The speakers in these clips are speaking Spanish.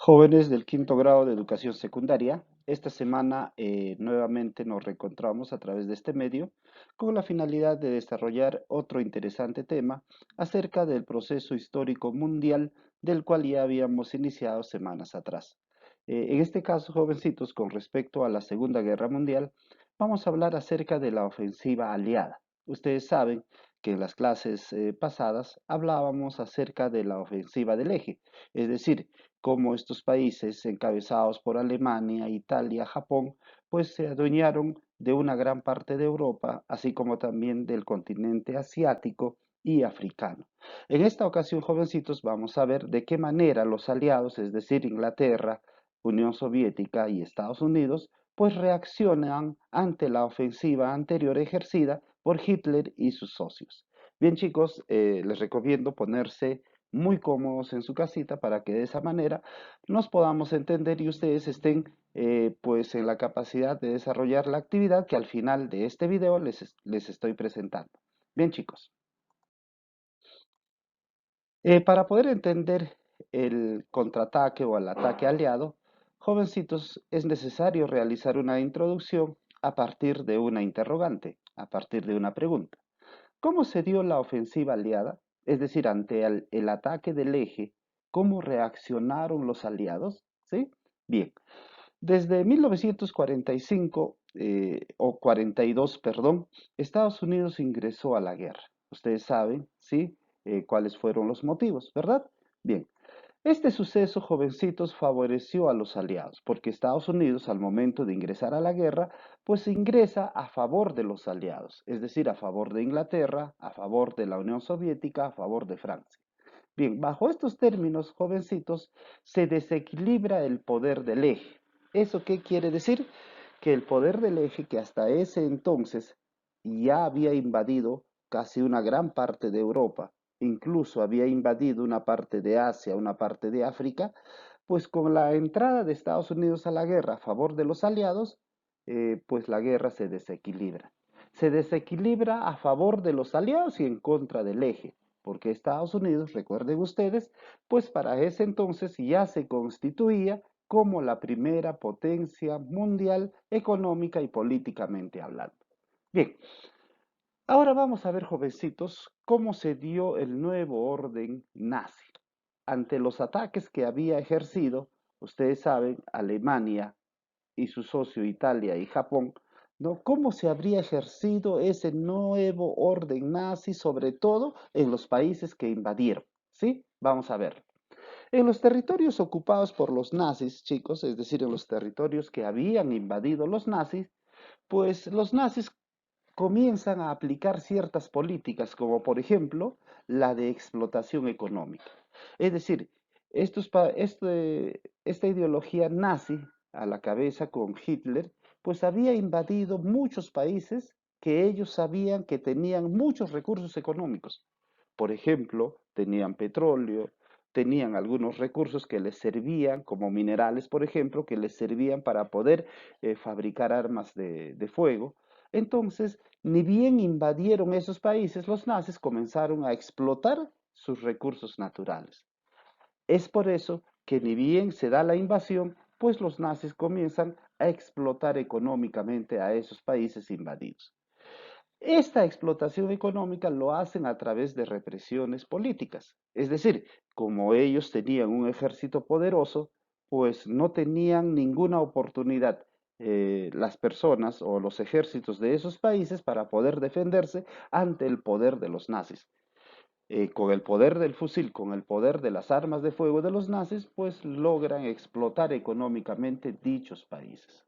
Jóvenes del quinto grado de educación secundaria, esta semana nuevamente nos reencontramos a través de este medio con la finalidad de desarrollar otro interesante tema acerca del proceso histórico mundial del cual ya habíamos iniciado semanas atrás. En este caso, jovencitos, con respecto a la Segunda Guerra Mundial, vamos a hablar acerca de la ofensiva aliada. Ustedes saben que en las clases pasadas hablábamos acerca de la ofensiva del eje, es decir, cómo estos países, encabezados por Alemania, Italia, Japón, pues se adueñaron de una gran parte de Europa, así como también del continente asiático y africano. En esta ocasión, jovencitos, vamos a ver de qué manera los aliados, es decir, Inglaterra, Unión Soviética y Estados Unidos, pues reaccionan ante la ofensiva anterior ejercida por Hitler y sus socios. Bien chicos, les recomiendo ponerse muy cómodos en su casita para que de esa manera nos podamos entender y ustedes estén pues en la capacidad de desarrollar la actividad que al final de este video les estoy presentando. Bien chicos, para poder entender el contraataque o el ataque aliado, jovencitos, es necesario realizar una introducción a partir de una interrogante, a partir de una pregunta. ¿Cómo se dio la ofensiva aliada? Es decir, ante el ataque del eje, ¿cómo reaccionaron los aliados? ¿Sí? Bien, desde 1945 o 42, perdón, Estados Unidos ingresó a la guerra. Ustedes saben, ¿sí? Cuáles fueron los motivos, ¿verdad? Bien, este suceso, jovencitos, favoreció a los aliados, porque Estados Unidos, al momento de ingresar a la guerra, pues ingresa a favor de los aliados, es decir, a favor de Inglaterra, a favor de la Unión Soviética, a favor de Francia. Bien, bajo estos términos, jovencitos, se desequilibra el poder del eje. ¿Eso qué quiere decir? Que el poder del eje, que hasta ese entonces ya había invadido casi una gran parte de Europa, incluso había invadido una parte de Asia, una parte de África, pues con la entrada de Estados Unidos a la guerra a favor de los aliados, pues la guerra se desequilibra. Se desequilibra a favor de los aliados y en contra del eje, porque Estados Unidos, recuerden ustedes, pues para ese entonces ya se constituía como la primera potencia mundial económica y políticamente hablando. Bien, ahora vamos a ver, jovencitos, cómo se dio el nuevo orden nazi. Ante los ataques que había ejercido, ustedes saben, Alemania y su socio Italia y Japón, ¿no? ¿Cómo se habría ejercido ese nuevo orden nazi, sobre todo en los países que invadieron? ¿Sí? Vamos a ver. En los territorios ocupados por los nazis, chicos, es decir, en los territorios que habían invadido los nazis, pues los nazis comienzan a aplicar ciertas políticas, como por ejemplo la de explotación económica. Es decir, esta ideología nazi a la cabeza con Hitler, pues había invadido muchos países que ellos sabían que tenían muchos recursos económicos. Por ejemplo, tenían petróleo, tenían algunos recursos que les servían, como minerales, por ejemplo, que les servían para poder fabricar armas de fuego. Entonces, ni bien invadieron esos países, los nazis comenzaron a explotar sus recursos naturales. Es por eso que ni bien se da la invasión, pues los nazis comienzan a explotar económicamente a esos países invadidos. Esta explotación económica lo hacen a través de represiones políticas. Es decir, como ellos tenían un ejército poderoso, pues no tenían ninguna oportunidad las personas o los ejércitos de esos países para poder defenderse ante el poder de los nazis. Con el poder del fusil, con el poder de las armas de fuego de los nazis, pues logran explotar económicamente dichos países.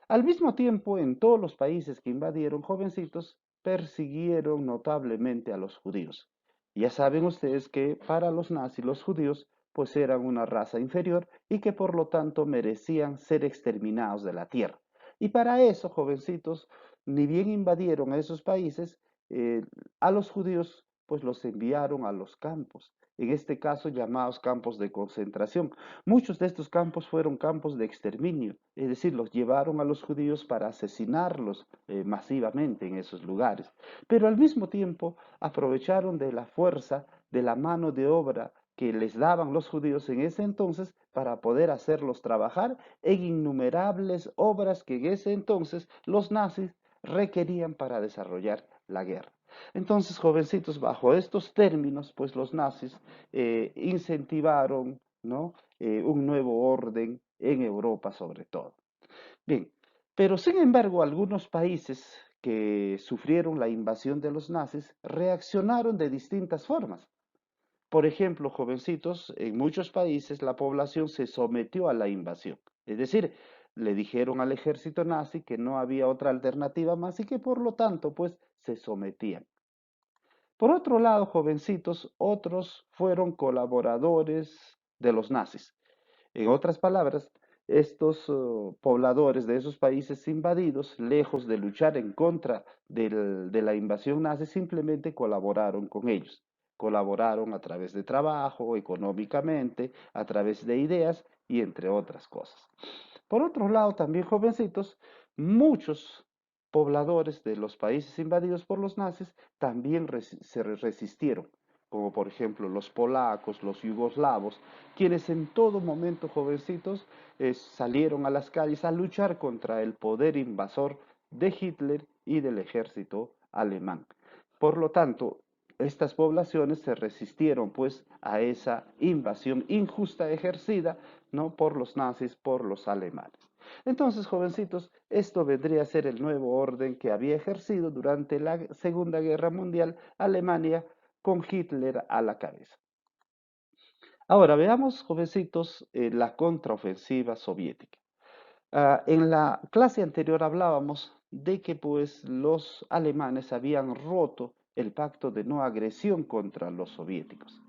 Al mismo tiempo, en todos los países que invadieron, jovencitos persiguieron notablemente a los judíos. Ya saben ustedes que para los nazis los judíos pues eran una raza inferior y que por lo tanto merecían ser exterminados de la tierra. Y para eso, jovencitos, ni bien invadieron a esos países, a los judíos pues los enviaron a los campos, en este caso llamados campos de concentración. Muchos de estos campos fueron campos de exterminio, es decir, los llevaron a los judíos para asesinarlos masivamente en esos lugares. Pero al mismo tiempo aprovecharon de la fuerza, de la mano de obra que les daban los judíos en ese entonces para poder hacerlos trabajar en innumerables obras que en ese entonces los nazis requerían para desarrollar la guerra. Entonces, jovencitos, bajo estos términos, pues los nazis incentivaron, ¿no? Un nuevo orden en Europa sobre todo. Bien, pero sin embargo, algunos países que sufrieron la invasión de los nazis reaccionaron de distintas formas. Por ejemplo, jovencitos, en muchos países la población se sometió a la invasión. Es decir, le dijeron al ejército nazi que no había otra alternativa más y que por lo tanto, pues, se sometían. Por otro lado, jovencitos, otros fueron colaboradores de los nazis. En otras palabras, estos pobladores de esos países invadidos, lejos de luchar en contra de la invasión nazi, simplemente colaboraron con ellos. Colaboraron a través de trabajo, económicamente, a través de ideas y entre otras cosas. Por otro lado, también jovencitos, muchos pobladores de los países invadidos por los nazis también se resistieron, como por ejemplo los polacos, los yugoslavos, quienes en todo momento, jovencitos, salieron a las calles a luchar contra el poder invasor de Hitler y del ejército alemán. Por lo tanto, estas poblaciones se resistieron pues a esa invasión injusta ejercida, no por los nazis, por los alemanes. Entonces, jovencitos, esto vendría a ser el nuevo orden que había ejercido durante la Segunda Guerra Mundial Alemania con Hitler a la cabeza. Ahora veamos, jovencitos, la contraofensiva soviética. En la clase anterior hablábamos de que pues los alemanes habían roto el pacto de no agresión contra los soviéticos.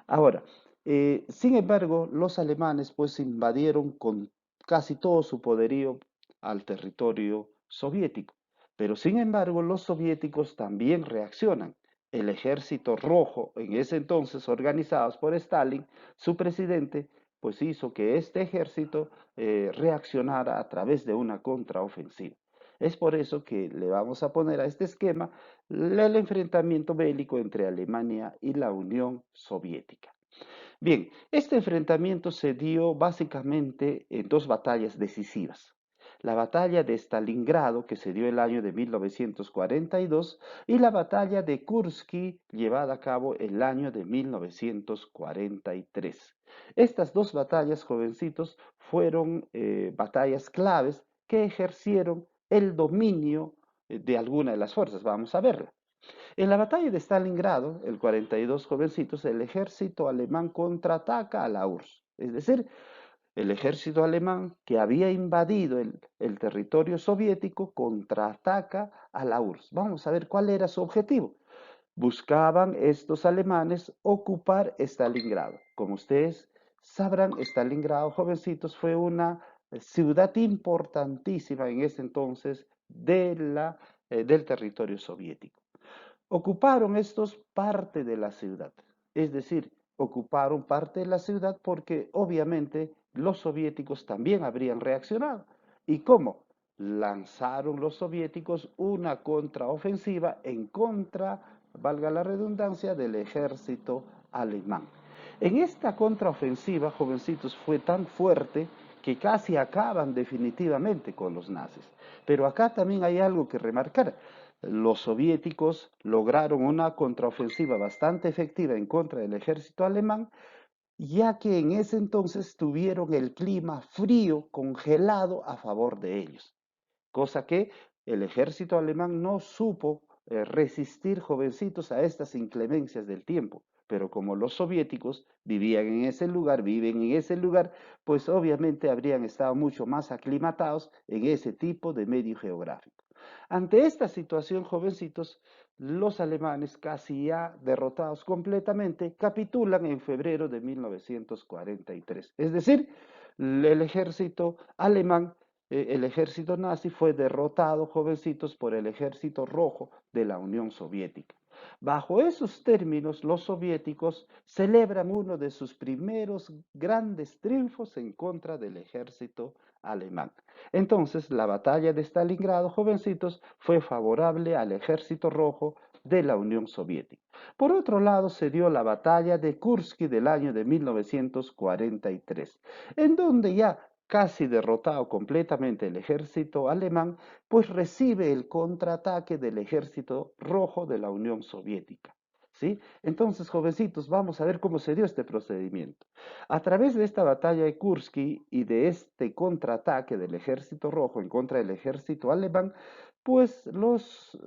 Ahora, sin embargo, los alemanes pues invadieron con casi todo su poderío al territorio soviético. Pero sin embargo, los soviéticos también reaccionan. El ejército rojo, en ese entonces organizados por Stalin, su presidente, pues hizo que este ejército reaccionara a través de una contraofensiva. Es por eso que le vamos a poner a este esquema el enfrentamiento bélico entre Alemania y la Unión Soviética. Bien, este enfrentamiento se dio básicamente en dos batallas decisivas. La batalla de Stalingrado, que se dio el año de 1942, y la batalla de Kursk, llevada a cabo el año de 1943. Estas dos batallas, jovencitos, fueron batallas claves que ejercieron el dominio de alguna de las fuerzas. Vamos a verla. En la batalla de Stalingrado, el 42, jovencitos, el ejército alemán contraataca a la URSS. Es decir, el ejército alemán que había invadido el territorio soviético contraataca a la URSS. Vamos a ver cuál era su objetivo. Buscaban estos alemanes ocupar Stalingrado. Como ustedes sabrán, Stalingrado, jovencitos, fue una ciudad importantísima en ese entonces del territorio soviético. Ocuparon estos parte de la ciudad, es decir, ocuparon parte de la ciudad porque obviamente los soviéticos también habrían reaccionado. ¿Y cómo? Lanzaron los soviéticos una contraofensiva en contra, valga la redundancia, del ejército alemán. En esta contraofensiva, jovencitos, fue tan fuerte que casi acaban definitivamente con los nazis. Pero acá también hay algo que remarcar. Los soviéticos lograron una contraofensiva bastante efectiva en contra del ejército alemán, ya que en ese entonces tuvieron el clima frío, congelado a favor de ellos, cosa que el ejército alemán no supo resistir, jovencitos, a estas inclemencias del tiempo. Pero como los soviéticos vivían en ese lugar, viven en ese lugar, pues obviamente habrían estado mucho más aclimatados en ese tipo de medio geográfico. Ante esta situación, jovencitos, los alemanes, casi ya derrotados completamente, capitulan en febrero de 1943. Es decir, el ejército alemán, el ejército nazi fue derrotado, jovencitos, por el ejército rojo de la Unión Soviética. Bajo esos términos, los soviéticos celebran uno de sus primeros grandes triunfos en contra del ejército alemán. Entonces, la batalla de Stalingrado, jovencitos, fue favorable al ejército rojo de la Unión Soviética. Por otro lado, se dio la batalla de Kursk del año de 1943, en donde ya casi derrotado completamente el ejército alemán, pues recibe el contraataque del ejército rojo de la Unión Soviética. ¿Sí? Entonces, jovencitos, vamos a ver cómo se dio este procedimiento. A través de esta batalla de Kursk y de este contraataque del ejército rojo en contra del ejército alemán, pues los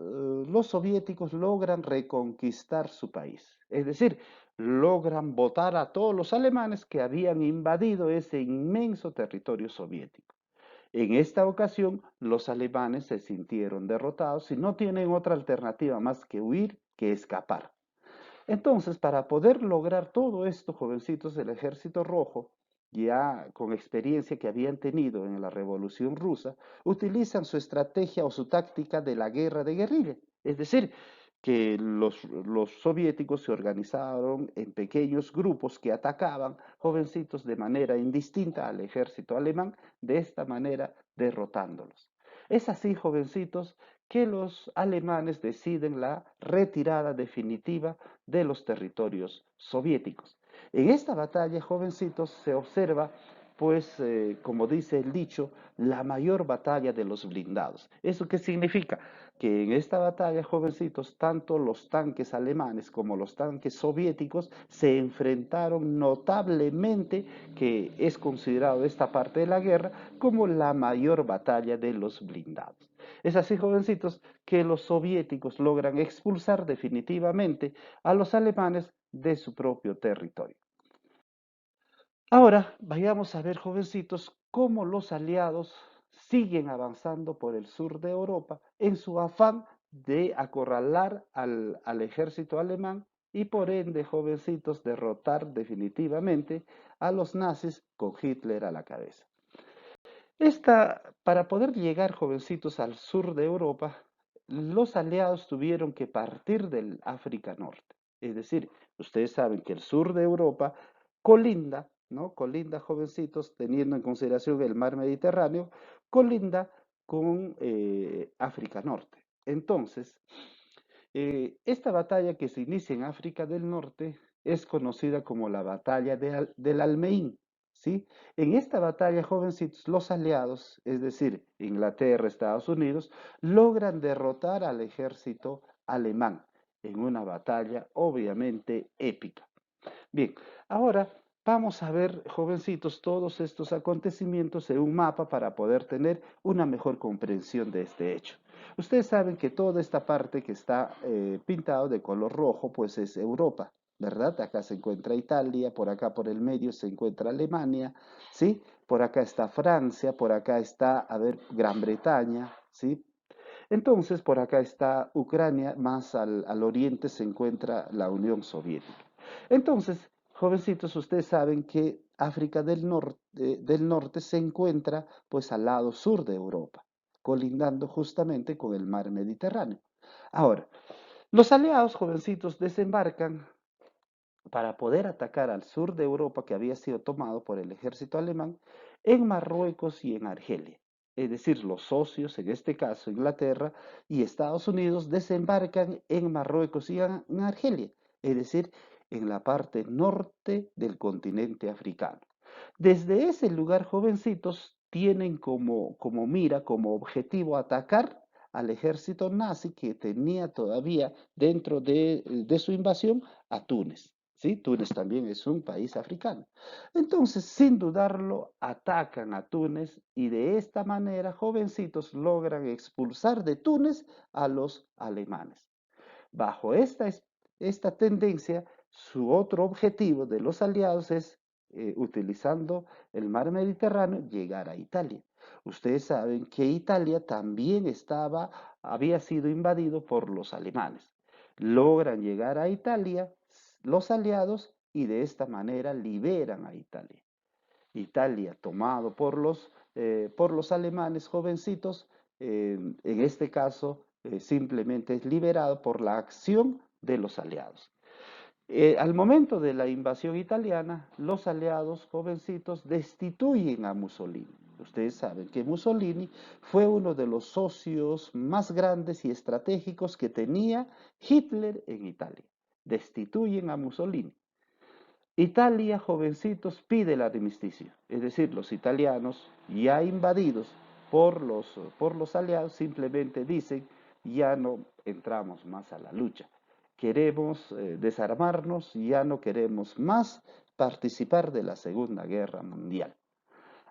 soviéticos logran reconquistar su país. Es decir, logran botar a todos los alemanes que habían invadido ese inmenso territorio soviético. En esta ocasión, los alemanes se sintieron derrotados y no tienen otra alternativa más que huir, que escapar. Entonces, para poder lograr todo esto, jovencitos del Ejército Rojo, ya con experiencia que habían tenido en la Revolución Rusa, utilizan su estrategia o su táctica de la guerra de guerrilla. Es decir, que los soviéticos se organizaron en pequeños grupos que atacaban jovencitos de manera indistinta al ejército alemán, de esta manera derrotándolos. Es así, jovencitos, que los alemanes deciden la retirada definitiva de los territorios soviéticos. En esta batalla, jovencitos, se observa, pues, como dice el dicho, la mayor batalla de los blindados. ¿Eso qué significa? Que en esta batalla, jovencitos, tanto los tanques alemanes como los tanques soviéticos se enfrentaron notablemente, que es considerado esta parte de la guerra como la mayor batalla de los blindados. Es así, jovencitos, que los soviéticos logran expulsar definitivamente a los alemanes de su propio territorio. Ahora vayamos a ver, jovencitos, cómo los aliados siguen avanzando por el sur de Europa en su afán de acorralar al ejército alemán y por ende, jovencitos, derrotar definitivamente a los nazis con Hitler a la cabeza. Para poder llegar, jovencitos, al sur de Europa, los aliados tuvieron que partir del África Norte. Es decir, ustedes saben que el sur de Europa colinda, ¿no? Colinda, jovencitos, teniendo en consideración el mar Mediterráneo, colinda con África Norte. Entonces, esta batalla que se inicia en África del Norte es conocida como la batalla del Almeín, ¿sí? En esta batalla, jovencitos, los aliados, es decir, Inglaterra, Estados Unidos, logran derrotar al ejército alemán en una batalla obviamente épica. Bien, ahora vamos a ver, jovencitos, todos estos acontecimientos en un mapa para poder tener una mejor comprensión de este hecho. Ustedes saben que toda esta parte que está pintado de color rojo, pues es Europa, ¿verdad? Acá se encuentra Italia, por acá por el medio se encuentra Alemania, ¿sí? Por acá está Francia, por acá está, a ver, Gran Bretaña, ¿sí? Entonces, por acá está Ucrania, más al oriente se encuentra la Unión Soviética. Entonces, jovencitos, ustedes saben que África del Norte se encuentra pues al lado sur de Europa, colindando justamente con el mar Mediterráneo. Ahora, los aliados, jovencitos, desembarcan para poder atacar al sur de Europa que había sido tomado por el ejército alemán en Marruecos y en Argelia. Es decir, los socios, en este caso Inglaterra y Estados Unidos, desembarcan en Marruecos y en Argelia, es decir, en la parte norte del continente africano. Desde ese lugar, jovencitos, tienen como mira, como objetivo atacar al ejército nazi que tenía todavía dentro de su invasión a Túnez. ¿Sí? Túnez también es un país africano. Entonces, sin dudarlo, atacan a Túnez y de esta manera, jovencitos, logran expulsar de Túnez a los alemanes. Bajo esta tendencia, su otro objetivo de los aliados es, utilizando el mar Mediterráneo, llegar a Italia. Ustedes saben que Italia también había sido invadido por los alemanes. Logran llegar a Italia los aliados y de esta manera liberan a Italia. Italia, tomado por los alemanes jovencitos, en este caso simplemente es liberado por la acción de los aliados. Al momento de la invasión italiana, los aliados jovencitos destituyen a Mussolini. Ustedes saben que Mussolini fue uno de los socios más grandes y estratégicos que tenía Hitler en Italia. Destituyen a Mussolini. Italia, jovencitos, pide el armisticio, es decir, los italianos ya invadidos por los aliados simplemente dicen, ya no entramos más a la lucha, queremos desarmarnos, ya no queremos más participar de la Segunda Guerra Mundial.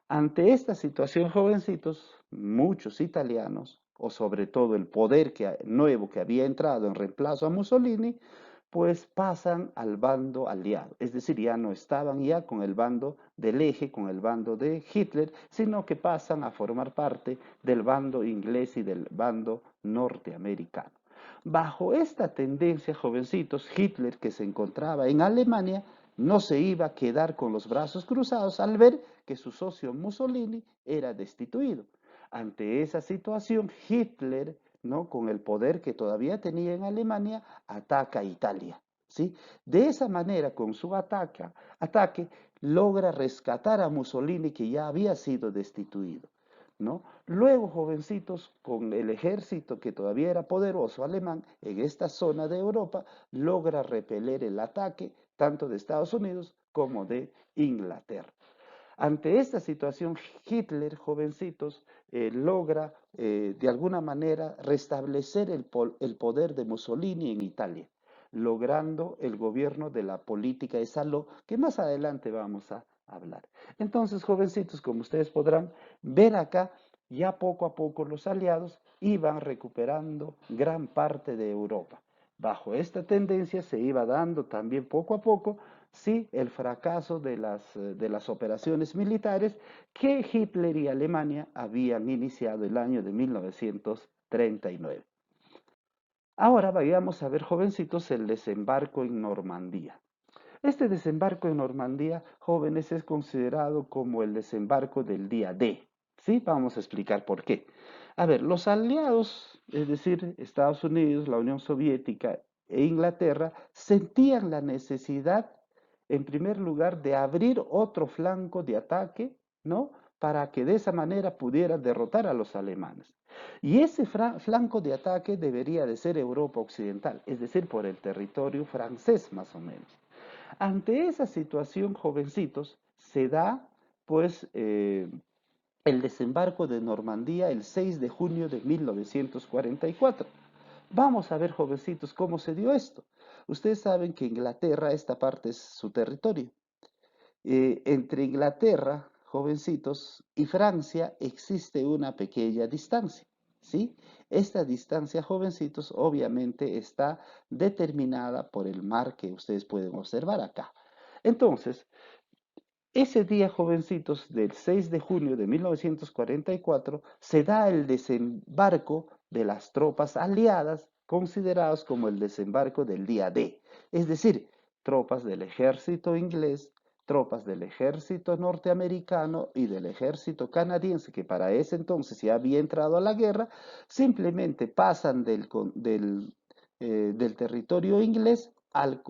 Ante esta situación, jovencitos, muchos italianos, o sobre todo el poder nuevo que había entrado en reemplazo a Mussolini, pues pasan al bando aliado. Es decir, ya no estaban ya con el bando del eje, con el bando de Hitler, sino que pasan a formar parte del bando inglés y del bando norteamericano. Bajo esta tendencia, jovencitos, Hitler, que se encontraba en Alemania, no se iba a quedar con los brazos cruzados al ver que su socio Mussolini era destituido. Ante esa situación, Hitler, ¿no?, con el poder que todavía tenía en Alemania, ataca a Italia. ¿Sí? De esa manera, con su ataque, logra rescatar a Mussolini, que ya había sido destituido. ¿No? Luego, jovencitos, con el ejército que todavía era poderoso alemán en esta zona de Europa, logra repeler el ataque tanto de Estados Unidos como de Inglaterra. Ante esta situación, Hitler, jovencitos, logra de alguna manera restablecer el poder de Mussolini en Italia, logrando el gobierno de la política de Salò, que más adelante vamos a hablar. Entonces, jovencitos, como ustedes podrán ver acá, ya poco a poco los aliados iban recuperando gran parte de Europa. Bajo esta tendencia se iba dando también poco a poco, sí, el fracaso de las operaciones militares que Hitler y Alemania habían iniciado el año de 1939. Ahora vayamos a ver, jovencitos, el desembarco en Normandía. Este desembarco en Normandía, jóvenes, es considerado como el desembarco del día D. ¿Sí? Vamos a explicar por qué. A ver, los aliados, es decir, Estados Unidos, la Unión Soviética e Inglaterra, sentían la necesidad, en primer lugar, de abrir otro flanco de ataque, ¿no?, para que de esa manera pudieran derrotar a los alemanes. Y ese flanco de ataque debería de ser Europa Occidental, es decir, por el territorio francés más o menos. Ante esa situación, jovencitos, se da pues el desembarco de Normandía el 6 de junio de 1944. Vamos a ver, jovencitos, cómo se dio esto. Ustedes saben que Inglaterra, esta parte es su territorio. Entre Inglaterra, jovencitos, y Francia existe una pequeña distancia, ¿sí? Esta distancia, jovencitos, obviamente está determinada por el mar que ustedes pueden observar acá. Entonces, ese día, jovencitos, del 6 de junio de 1944, se da el desembarco de las tropas aliadas, considerados como el desembarco del día D, es decir, tropas del ejército inglés, tropas del ejército norteamericano y del ejército canadiense, que para ese entonces ya había entrado a la guerra, simplemente pasan del territorio inglés al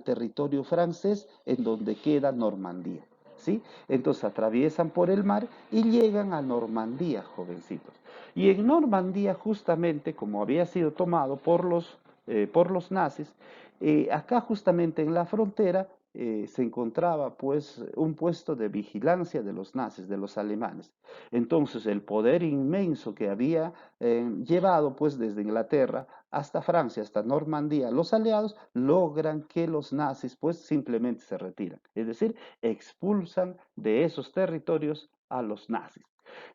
territorio francés, en donde queda Normandía. ¿Sí? Entonces atraviesan por el mar y llegan a Normandía, jovencitos. Y en Normandía, justamente como había sido tomado por los nazis, acá justamente en la frontera se encontraba pues un puesto de vigilancia de los nazis, de los alemanes. Entonces el poder inmenso que había llevado pues desde Inglaterra hasta Francia, hasta Normandía, los aliados logran que los nazis pues simplemente se retiran, es decir, expulsan de esos territorios a los nazis.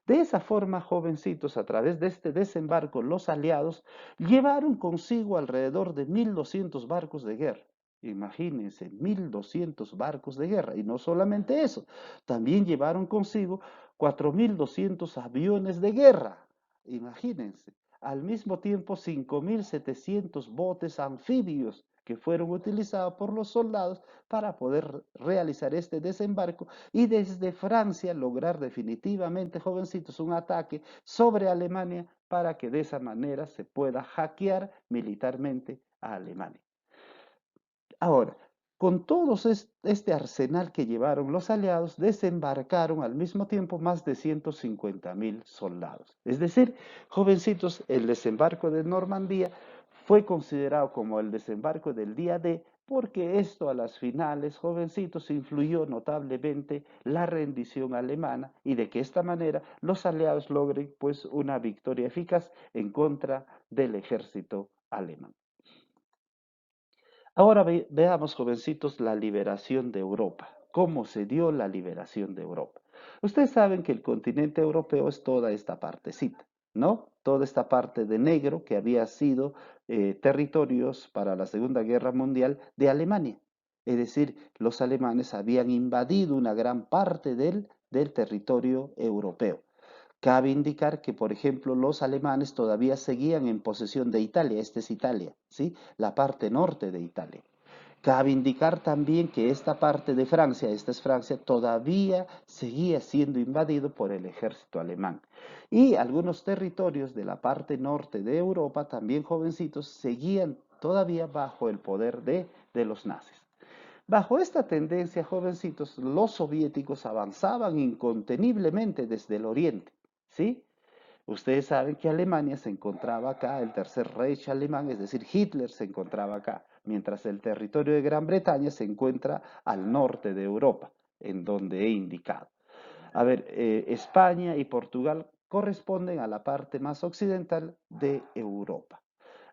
De esa forma, jovencitos, a través de este desembarco, los aliados llevaron consigo alrededor de 1.200 barcos de guerra. Imagínense, 1.200 barcos de guerra. Y no solamente eso, también llevaron consigo 4.200 aviones de guerra. Imagínense. Al mismo tiempo, 5.700 botes anfibios que fueron utilizados por los soldados para poder realizar este desembarco y desde Francia lograr definitivamente, jovencitos, un ataque sobre Alemania para que de esa manera se pueda hackear militarmente a Alemania. Ahora, Con este arsenal que llevaron los aliados, desembarcaron al mismo tiempo más de 150.000 soldados. Es decir, jovencitos, el desembarco de Normandía fue considerado como el desembarco del día D porque esto a las finales, jovencitos, influyó notablemente la rendición alemana y de que esta manera los aliados logren pues una victoria eficaz en contra del ejército alemán. Ahora veamos, jovencitos, la liberación de Europa. ¿Cómo se dio la liberación de Europa? Ustedes saben que el continente europeo es toda esta partecita, ¿no? Toda esta parte de negro que había sido territorios para la Segunda Guerra Mundial de Alemania. Es decir, los alemanes habían invadido una gran parte del territorio europeo. Cabe indicar que, por ejemplo, los alemanes todavía seguían en posesión de Italia, esta es Italia, ¿sí? La parte norte de Italia. Cabe indicar también que esta parte de Francia, esta es Francia, todavía seguía siendo invadido por el ejército alemán. Y algunos territorios de la parte norte de Europa, también jovencitos, seguían todavía bajo el poder de los nazis. Bajo esta tendencia, jovencitos, los soviéticos avanzaban inconteniblemente desde el oriente, ¿sí? Ustedes saben que Alemania se encontraba acá, el Tercer Reich alemán, es decir, Hitler se encontraba acá, mientras el territorio de Gran Bretaña se encuentra al norte de Europa, en donde he indicado. A ver, España y Portugal corresponden a la parte más occidental de Europa.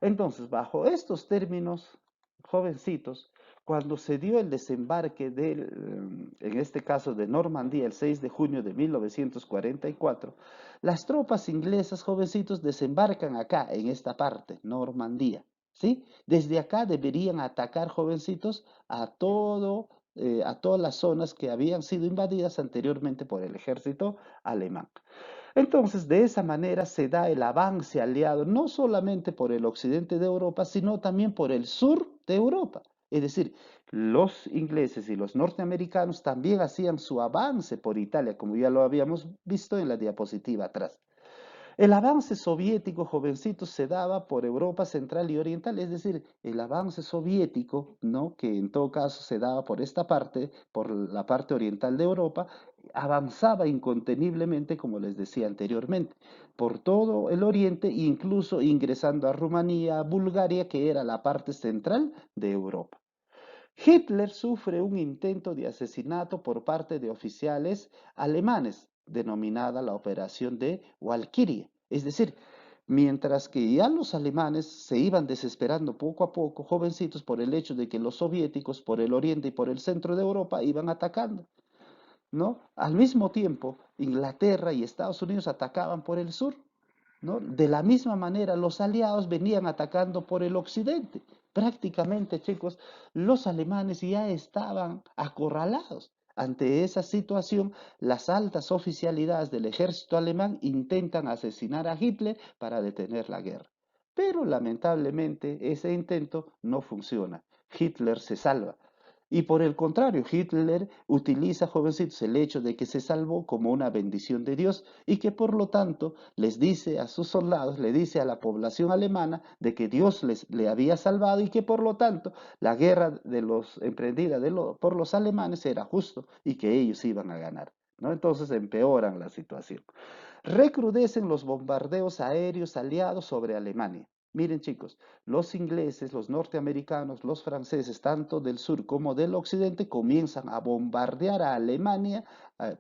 Entonces, bajo estos términos, jovencitos, cuando se dio el desembarque en este caso de Normandía, el 6 de junio de 1944, las tropas inglesas, jovencitos, desembarcan acá, en esta parte, Normandía, ¿sí? Desde acá deberían atacar, jovencitos, a todas las zonas que habían sido invadidas anteriormente por el ejército alemán. Entonces, de esa manera se da el avance aliado no solamente por el occidente de Europa, sino también por el sur de Europa. Es decir, los ingleses y los norteamericanos también hacían su avance por Italia, como ya lo habíamos visto en la diapositiva atrás. El avance soviético, jovencito, se daba por Europa central y oriental, es decir, el avance soviético, ¿no? Que en todo caso se daba por esta parte, por la parte oriental de Europa, avanzaba inconteniblemente, como les decía anteriormente, por todo el oriente, incluso ingresando a Rumanía, a Bulgaria, que era la parte central de Europa. Hitler sufre un intento de asesinato por parte de oficiales alemanes, denominada la Operación de Walkiria. Es decir, mientras que ya los alemanes se iban desesperando poco a poco, jovencitos, por el hecho de que los soviéticos por el oriente y por el centro de Europa iban atacando, ¿no? Al mismo tiempo, Inglaterra y Estados Unidos atacaban por el sur, ¿no? De la misma manera, los aliados venían atacando por el occidente. Prácticamente, chicos, los alemanes ya estaban acorralados. Ante esa situación, las altas oficialidades del ejército alemán intentan asesinar a Hitler para detener la guerra. Pero lamentablemente ese intento no funciona. Hitler se salva. Y por el contrario, Hitler utiliza, jovencitos, el hecho de que se salvó como una bendición de Dios y que por lo tanto les dice a sus soldados, le dice a la población alemana de que Dios le había salvado y que por lo tanto la guerra emprendida por los alemanes era justo y que ellos iban a ganar, ¿no? Entonces empeoran la situación. Recrudecen los bombardeos aéreos aliados sobre Alemania. Miren, chicos, los ingleses, los norteamericanos, los franceses, tanto del sur como del occidente, comienzan a bombardear a Alemania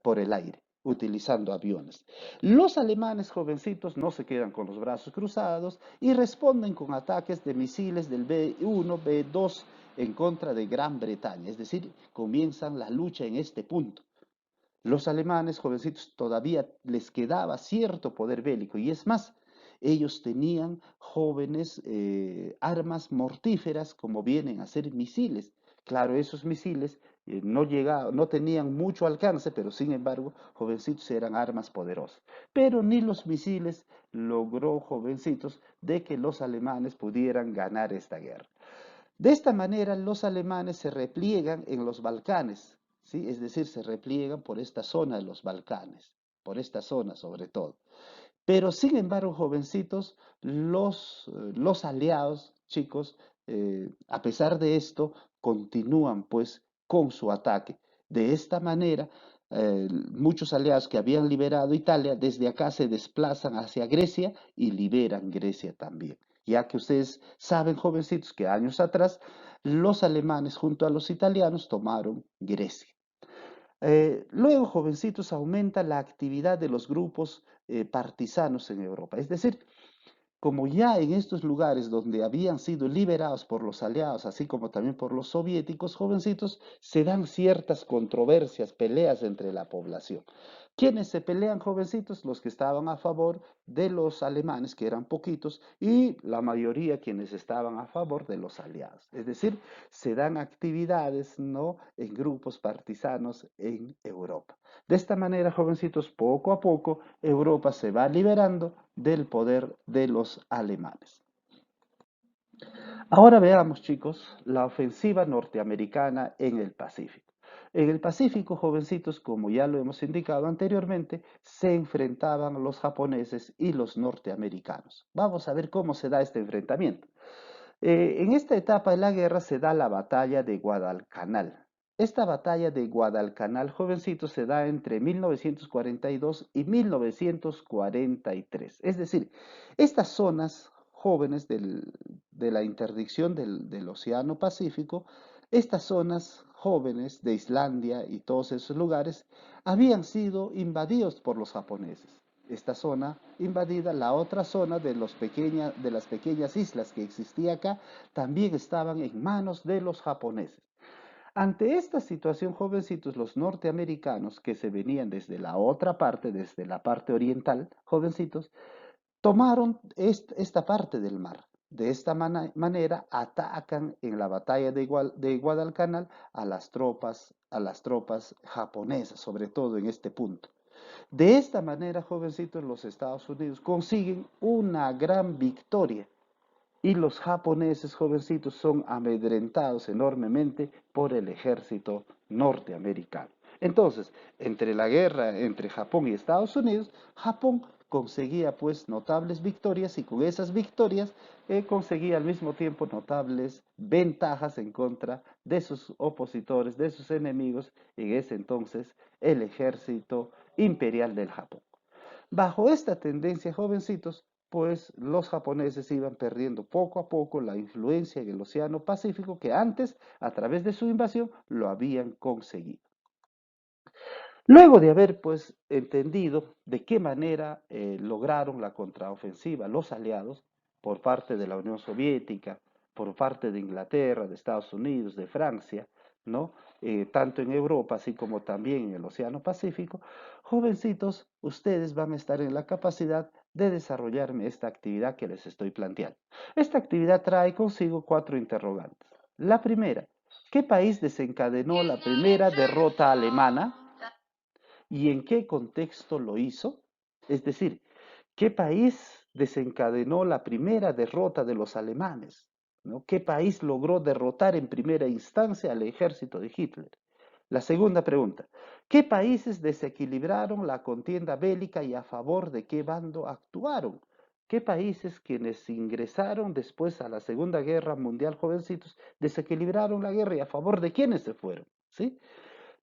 por el aire, utilizando aviones. Los alemanes jovencitos no se quedan con los brazos cruzados y responden con ataques de misiles del B-1, B-2 en contra de Gran Bretaña. Es decir, comienzan la lucha en este punto. Los alemanes, jovencitos, todavía les quedaba cierto poder bélico y es más, ellos tenían jóvenes armas mortíferas como vienen a ser misiles. Claro, esos misiles no tenían mucho alcance, pero sin embargo, jovencitos eran armas poderosas. Pero ni los misiles logró, jovencitos, de que los alemanes pudieran ganar esta guerra. De esta manera, los alemanes se repliegan en los Balcanes, ¿sí? Es decir, se repliegan por esta zona de los Balcanes, por esta zona sobre todo. Pero sin embargo, jovencitos, los aliados, chicos, a pesar de esto, continúan pues con su ataque. De esta manera, muchos aliados que habían liberado Italia desde acá se desplazan hacia Grecia y liberan Grecia también. Ya que ustedes saben, jovencitos, que años atrás los alemanes junto a los italianos tomaron Grecia. Luego, jovencitos, aumenta la actividad de los grupos partisanos en Europa. Es decir, como ya en estos lugares donde habían sido liberados por los aliados, así como también por los soviéticos, jovencitos, se dan ciertas controversias, peleas entre la población. ¿Quiénes se pelean, jovencitos? Los que estaban a favor de los alemanes, que eran poquitos, y la mayoría quienes estaban a favor de los aliados. Es decir, se dan actividades, ¿no?, en grupos partisanos en Europa. De esta manera, jovencitos, poco a poco, Europa se va liberando del poder de los alemanes. Ahora veamos, chicos, la ofensiva norteamericana en el Pacífico. En el Pacífico, jovencitos, como ya lo hemos indicado anteriormente, se enfrentaban los japoneses y los norteamericanos. Vamos a ver cómo se da este enfrentamiento. En esta etapa de la guerra se da la batalla de Guadalcanal. Esta batalla de Guadalcanal, jovencitos, se da entre 1942 y 1943. Es decir, estas zonas jóvenes de la interdicción del Océano Pacífico, estas zonas jóvenes de Islandia y todos esos lugares habían sido invadidos por los japoneses. Esta zona invadida, la otra zona de las pequeñas islas que existía acá, también estaban en manos de los japoneses. Ante esta situación, jovencitos, los norteamericanos que se venían desde la otra parte, desde la parte oriental, jovencitos, tomaron esta parte del mar. De esta manera atacan en la batalla de Guadalcanal a las tropas japonesas, sobre todo en este punto. De esta manera, jovencitos, los Estados Unidos consiguen una gran victoria y los japoneses, jovencitos, son amedrentados enormemente por el ejército norteamericano. Entonces, entre la guerra entre Japón y Estados Unidos, Japón conseguía pues notables victorias y con esas victorias conseguía al mismo tiempo notables ventajas en contra de sus opositores, de sus enemigos, en ese entonces el ejército imperial del Japón. Bajo esta tendencia, jovencitos, pues los japoneses iban perdiendo poco a poco la influencia en el Océano Pacífico que antes, a través de su invasión, lo habían conseguido. Luego de haber pues entendido de qué manera lograron la contraofensiva los aliados por parte de la Unión Soviética, por parte de Inglaterra, de Estados Unidos, de Francia, ¿no? Tanto en Europa así como también en el Océano Pacífico, jovencitos, ustedes van a estar en la capacidad de desarrollarme esta actividad que les estoy planteando. Esta actividad trae consigo 4 interrogantes. La primera, ¿qué país desencadenó la primera derrota alemana? ¿Y en qué contexto lo hizo? Es decir, ¿qué país desencadenó la primera derrota de los alemanes? ¿No? ¿Qué país logró derrotar en primera instancia al ejército de Hitler? La segunda pregunta, ¿qué países desequilibraron la contienda bélica y a favor de qué bando actuaron? ¿Qué países quienes ingresaron después a la Segunda Guerra Mundial, jovencitos, desequilibraron la guerra y a favor de quiénes se fueron? ¿Sí?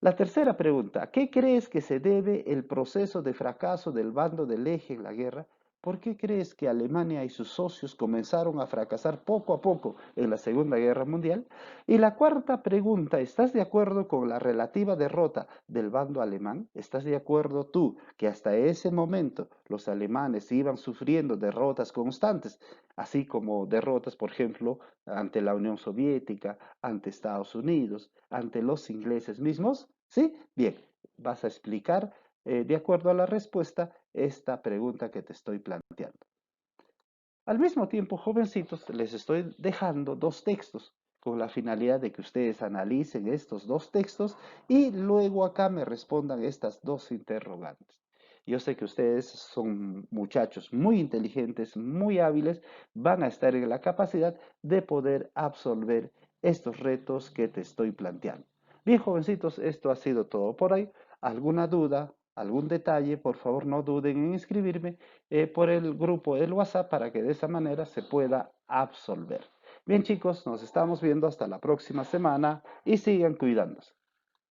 La tercera pregunta, ¿a qué crees que se debe el proceso de fracaso del bando del eje en la guerra? ¿Por qué crees que Alemania y sus socios comenzaron a fracasar poco a poco en la Segunda Guerra Mundial? Y la cuarta pregunta, ¿estás de acuerdo con la relativa derrota del bando alemán? ¿Estás de acuerdo tú que hasta ese momento los alemanes iban sufriendo derrotas constantes, así como derrotas, por ejemplo, ante la Unión Soviética, ante Estados Unidos, ante los ingleses mismos? ¿Sí? Bien, vas a explicar de acuerdo a la respuesta esta pregunta que te estoy planteando. Al mismo tiempo, jovencitos, les estoy dejando 2 textos con la finalidad de que ustedes analicen estos 2 textos y luego acá me respondan estas 2 interrogantes. Yo sé que ustedes son muchachos muy inteligentes, muy hábiles, van a estar en la capacidad de poder absolver estos retos que te estoy planteando. Bien, jovencitos, esto ha sido todo por hoy. ¿Alguna duda, algún detalle? Por favor, no duden en escribirme por el grupo del WhatsApp para que de esa manera se pueda absolver. Bien chicos, nos estamos viendo hasta la próxima semana y sigan cuidándose.